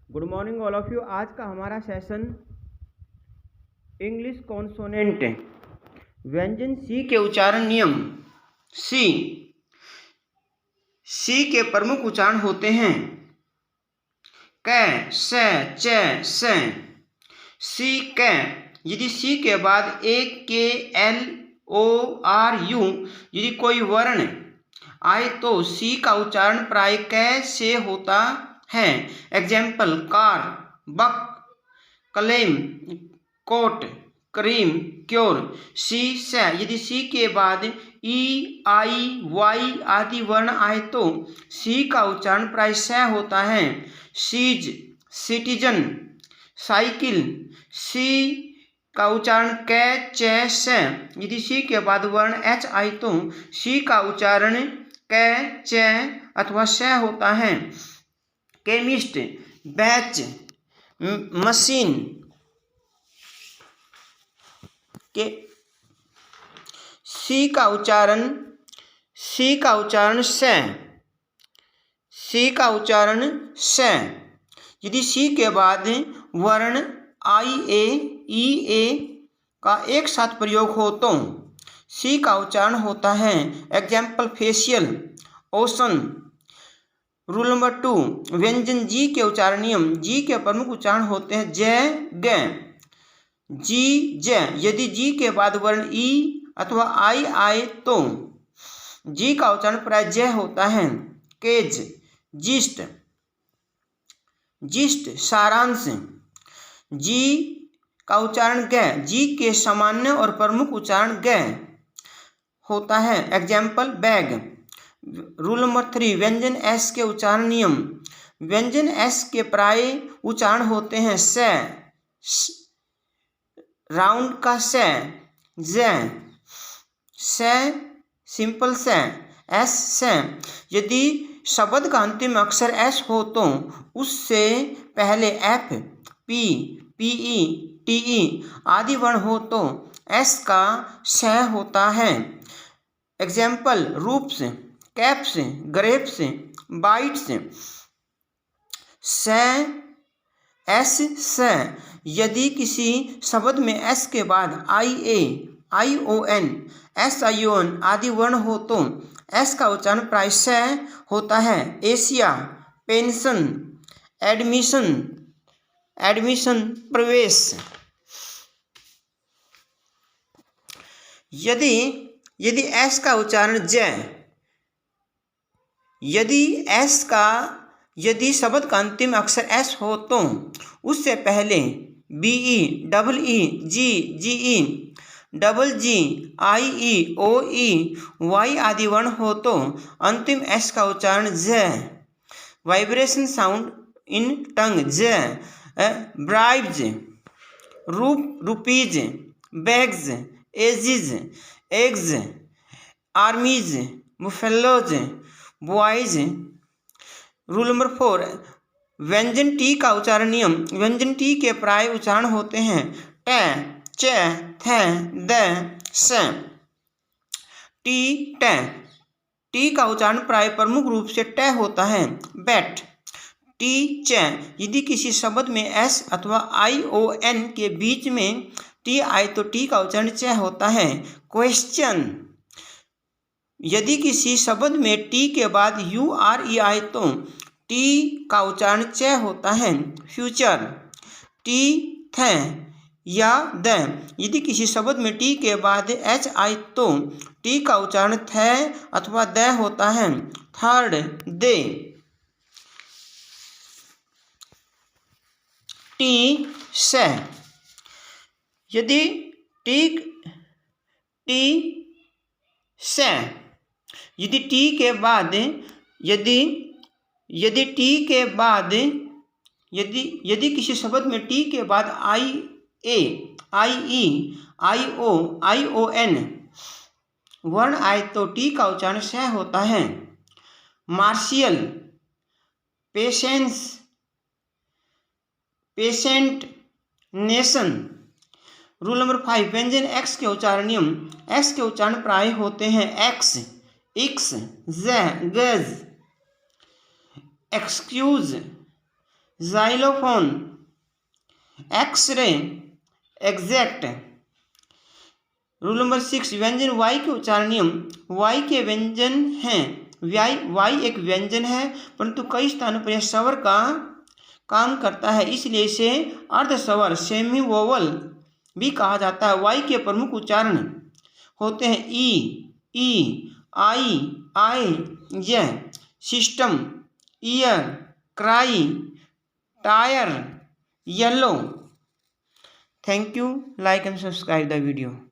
Good morning all of you. आज का हमारा सेशन इंग्लिश कॉन्सोनेंट व्यंजन सी के उच्चारण नियम। सी के प्रमुख उच्चारण होते हैं क, स, च, स। सी क। यदि सी के बाद ए, के, एल, ओ, आर, यू यदि कोई वर्ण आए तो सी का उच्चारण प्राय क से होता है। एग्जाम्पल कार, बक, क्लेम, कोट, क्रीम, क्योर। सी से। यदि सी के बाद ई, आई, वाई आदि वर्ण आए तो सी का उच्चारण प्राय से होता है। Seize, citizen, cycle. सी का उच्चारण क, च, स। यदि सी के बाद वर्ण एच आए तो सी का उच्चारण क, च अथवा स होता है। केमिस्ट, बैच, मशीन के सी का उच्चारण स। सी का उच्चारण स। यदि सी के बाद वर्ण आई, ए, ई, ए का एक साथ प्रयोग हो तो सी का उच्चारण होता है। Example facial, ocean. Rule number 2, व्यंजन जी के उच्चारण नियम। जी के प्रमुख उच्चारण होते हैं ज, ग, जी, ज। यदि जी के बाद वर्ण ई अथवा आई आए तो जी का उच्चारण प्राय ज होता है। केज, जिस्ट, जिस्ट सारांश। जी का उच्चारण ग। जी के सामान्य और प्रमुख उच्चारण ग होता है। Example bag. रूल नंबर 3, व्यंजन एस के उच्चारण नियम। व्यंजन एस के प्राय उच्चारण होते हैं स, राउंड का स, ज, स, सिंपल स, एस स। यदि शब्द का अंतिम अक्षर एस हो तो उससे पहले एफ, पी, पीई, टीई आदि वर्ण हो तो एस का स होता है। Example ropes, caps, grapes, bites. स, एस, स। यदि किसी शब्द में एस के बाद I, A, I, O, N, S, I, O, N आदि वर्ण हो तो एस का उच्चारण प्राय स होता है। एशिया, पेंशन, एडमिशन, एडमिशन, प्रवेश। यदि एस का उच्चारण ज। यदि शब्द का अंतिम अक्षर एस हो तो उससे पहले B E, double E, G, G E, double G, I, E, O, E, Y आदि वर्ण हो तो अंतिम एस का उच्चारण ज। वाइब्रेशन साउंड इन टंग ज। Bribes, rupees, bags, edges, eggs, आर्मीज, buffaloes, boys. Rule number 4, व्यंजन टी का उच्चारण नियम। व्यंजन टी के प्राय उच्चारण होते हैं ट, च, थ, द, स। टी, ट। टी का उच्चारण प्राय प्रमुख रूप से ट होता है। बैट, टी, च। यदि किसी शब्द में एस अथवा आई, ओ, एन के बीच में टी आए तो टी का उच्चारण च होता है। क्वेश्चन। यदि किसी शब्द में टी के बाद यू, आर, ई आए तो टी का उच्चारण च होता है। फ्यूचर, टी, थ या द। यदि किसी शब्द में टी के बाद एच आए तो टी का उच्चारण थ अथवा द होता है। थर्ड, दे, टी, स। यदि टी, स। यदि टी के बाद यदि किसी शब्द में टी के बाद I, A, I, E, I, O, I, O, N वर्ण आए तो टी का उच्चारण स होता है। Martial, patience, patient, nation. Rule number 5, व्यंजन एक्स के उच्चारण नियम। एक्स के उच्चारण प्राय होते हैं एक्स, इक्स, ज, गज, excuse, xylophone, X ray, exact. Rule number 6, व्यंजन वाई के उच्चारण नियम। वाई के व्यंजन हैं, वाई एक व्यंजन है परंतु कई स्थानों पर यह स्वर का काम करता है, इसलिए इसे अर्धस्वर सेमी वोवल भी कहा जाता है। वाई के प्रमुख उच्चारण होते हैं ई, आई, आय, यह, system, year, cry, tyre, yellow. Thank you, like and subscribe the video.